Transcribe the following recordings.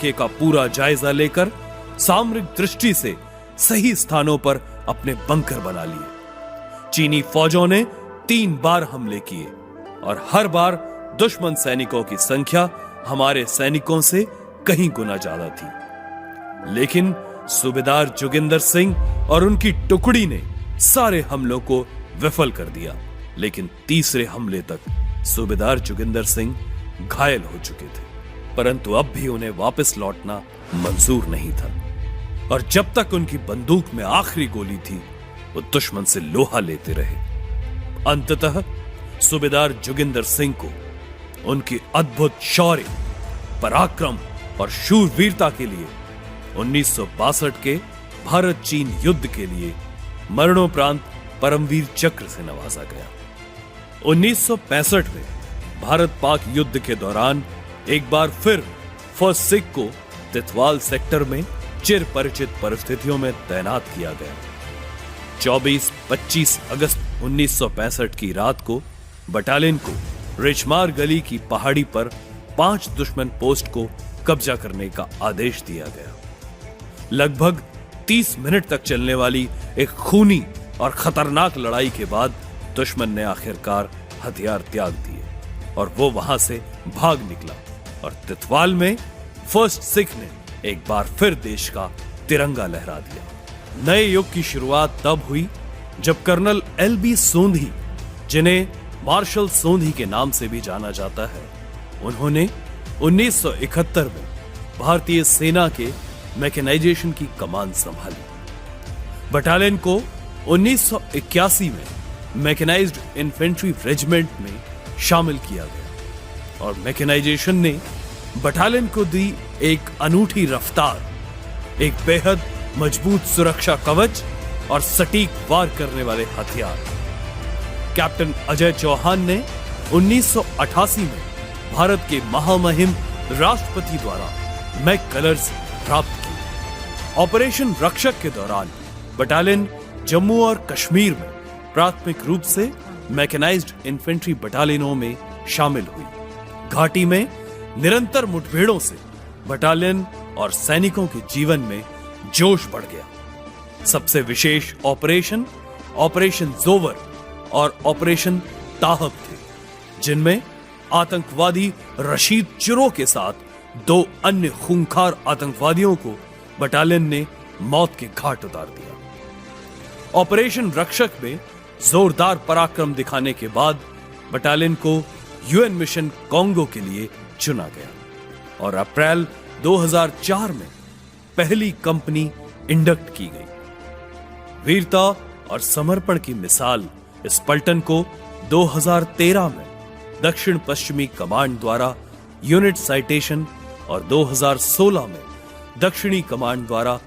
इलाके का पूरा जायजा लेकर सामरिक दृष्टि से सही स्थानों पर अपने बंकर बना लिए। चीनी फौजों ने 3 बार हमले किए और हर बार दुश्मन सैनिकों की संख्या हमारे सैनिकों से कहीं गुना ज्यादा थी। लेकिन सूबेदार जोगिंदर सिंह और उनकी टुकड़ी ने सारे हमलों को विफल कर दिया। लेकिन तीसरे हमले तक सूबेदार जोगिंदर सिंह घायल हो चुके थे, परंतु अब भी उन्हें वापस लौटना मंजूर नहीं था और जब तक उनकी बंदूक में आखिरी गोली थी वो दुश्मन से लोहा लेते रहे। अंततः सूबेदार जोगिंदर सिंह को उनकी अद्भुत शौर्य, पराक्रम और शूरवीरता के लिए 1962 के भारत चीन युद्ध के लिए मरणोपरांत परमवीर चक्र से नवाजा गया। 1965 में भारत पाक युद्ध के दौरान एक बार फिर फर्स्ट सिख को तितवाल सेक्टर में चिर परिचित परिस्थितियों में तैनात किया गया। 24-25 अगस्त 1965 की रात को बटालियन को रिचमार गली की पहाड़ी पर 5 दुश्मन पोस्ट को कब्जा करने का आदेश दिया गया। लगभग 30 मिनट तक चलने वाली एक खूनी और खतरनाक लड़ाई के बाद दुश्मन ने आखिरकार हथियार त्याग दिए और वो वहां से भाग निकला और तितवाल में फर्स्ट सिख ने एक बार फिर देश का तिरंगा लहरा दिया। नए युग की शुरुआत तब हुई जब कर्नल LB सोंधी, जिन्हें मार्शल सोंधी के नाम से भी जाना जाता है, उन्होंने 1971 में भारतीय सेना के मैकेनाइजेशन की कमान संभाली। बटालियन को 1981 में मैकेनाइज्ड इन्फेंट्री रेजिमेंट में शामिल किया गया और मैकेनाइजेशन ने बटालियन को दी एक अनूठी रफ्तार, एक बेहद मजबूत सुरक्षा कवच और सटीक वार करने वाले हथियार। कैप्टन अजय चौहान ने 1988 में भारत के महामहिम राष्ट्रपति द्वारा मैक कलर्स प्राप्त की। ऑपरेशन रक्षक के दौरान बटालियन जम्मू और कश्मीर में प्राथमिक रूप से मैकेनाइज्ड इन्फेंट्री बटालियनों में शामिल हुई। घाटी में निरंतर मुठभेड़ों से बटालियन और सैनिकों के जीवन में जोश बढ़ गया। सबसे विशेष ऑपरेशन जोवर और ऑपरेशन ताहब थे, जिनमें आतंकवादी रशीद चिरो के साथ 2 अन्य खूंखार आतंकवादियों को बटालियन ने मौत के घाट उतार दिया। ऑपरेशन रक्षक में जोरदार पराक्रम दिखाने के बाद बटालियन को यूएन मिशन कांगो के लिए चुना गया और अप्रैल 2004 में पहली कंपनी इंडक्ट की गई। वीरता और समर्पण की मिसाल इस पलटन को 2013 में दक्षिण पश्चिमी कमांड द्वारा यूनिट साइटेशन और 2016 में दक्षिणी कमांड द्वारा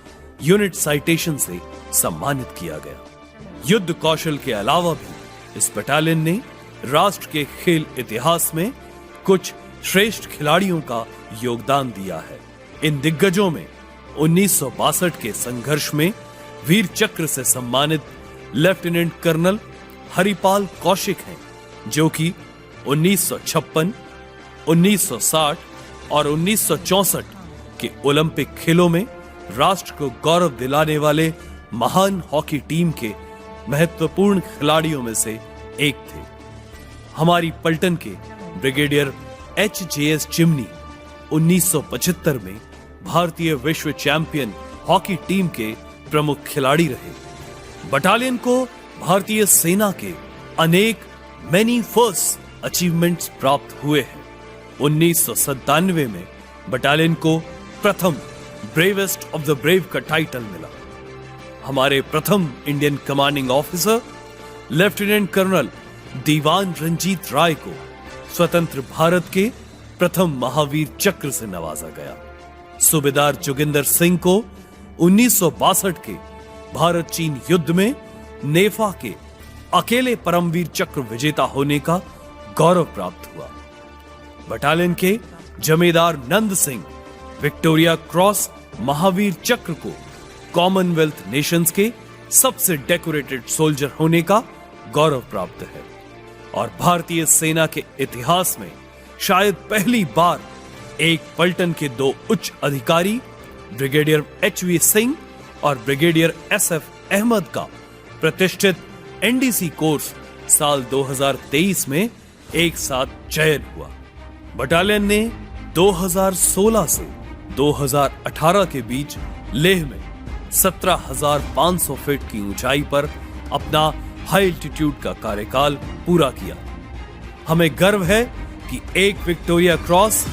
यूनिट साइटेशन से सम्मानित किया गया। युद्ध कौशल के अलावा भी इस बटालियन ने राष्ट्र के खेल इतिहास में कुछ श्रेष्ठ खिलाड़ियों का योगदान दिया है। इन दिग्गजों में 1962 के संघर्ष में वीर चक्र से सम्मानित लेफ्टिनेंट कर्नल हरिपाल कौशिक हैं, जो कि 1956, 1960 और 1964 के ओलंपिक खेलों में राष्ट्र को गौरव दिलाने वाले महान हॉकी टीम के महत्वपूर्ण खिलाड़ियों में से एक थे। हमारी पलटन के ब्रिगेडियर HJS चिमनी 1975 में भारतीय विश्व चैंपियन हॉकी टीम के प्रमुख खिलाड़ी रहे। बटालियन को भारतीय सेना के अनेक मैनी फर्स्ट अचीवमेंट्स प्राप्त हुए हैं। 1997 में बटालियन को प्रथम ब्रेवेस्ट ऑफ द ब्रेव का टाइटल मिला। हमारे प्रथम Indian commanding officer lieutenant colonel Diwan Ranjit Rai को स्वतंत्र भारत के प्रथम महावीर चक्र से नवाजा गया। सूबेदार जोगिंदर सिंह को 1962 के भारत चीन युद्ध में नेफा के अकेले परमवीर चक्र विजेता होने का गौरव प्राप्त हुआ। बटालियन के जमींदार नंद सिंह विक्टोरिया क्रॉस महावीर चक्र को कॉमनवेल्थ नेशंस के सबसे डेकोरेटेड सोल्जर होने का गौरव प्राप्त है और भारतीय सेना के इतिहास में शायद पहली बार एक पलटन के 2 उच्च अधिकारी ब्रिगेडियर एचवी सिंह और ब्रिगेडियर एसएफ अहमद का प्रतिष्ठित एनडीसी कोर्स साल 2023 में एक साथ चयन हुआ। बटालियन ने 2016 से 2018 के बीच लेह में 17,500 फीट की ऊंचाई पर अपना हाई एल्टीट्यूड का कार्यकाल पूरा किया। हमें गर्व है कि 1 विक्टोरिया क्रॉस,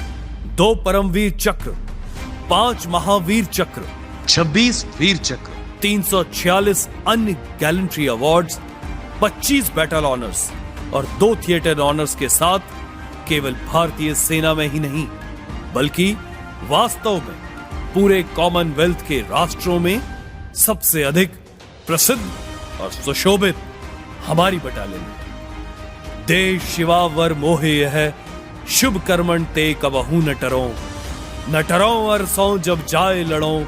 2 परमवीर चक्र, 5 महावीर चक्र, 26 वीर चक्र, 346 अन्य गैलेंट्री अवार्ड्स, 25 बैटल ऑनर्स और 2 थिएटर ऑनर्स के साथ केवल भारतीय सेना में ही नहीं बल्कि वास्तव में पूरे कॉमनवेल्थ के राष्ट्रों में सबसे अधिक प्रसिद्ध और सुशोभित हमारी बटालियन है। देश शिवावर मोहे यह शुभ कर्मण ते कबहू न टरो और सौ जब जाए लड़ो,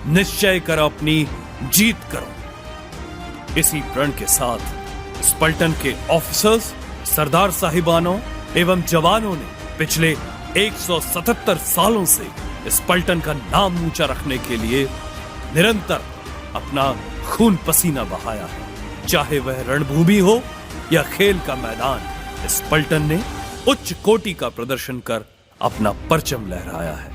निश्चय कर अपनी जीत करो। इसी प्रण के साथ स्पल्टन के ऑफिसर्स, सरदार साहिबानों एवं जवानों ने पिछले 177 सालों से स्पल्टन का नाम ऊंचा रखने के लिए निरंतर अपना खून पसीना बहाया है। चाहे वह रणभूमि हो या खेल का मैदान, स्पल्टन ने उच्च कोटि का प्रदर्शन कर अपना परचम लहराया है।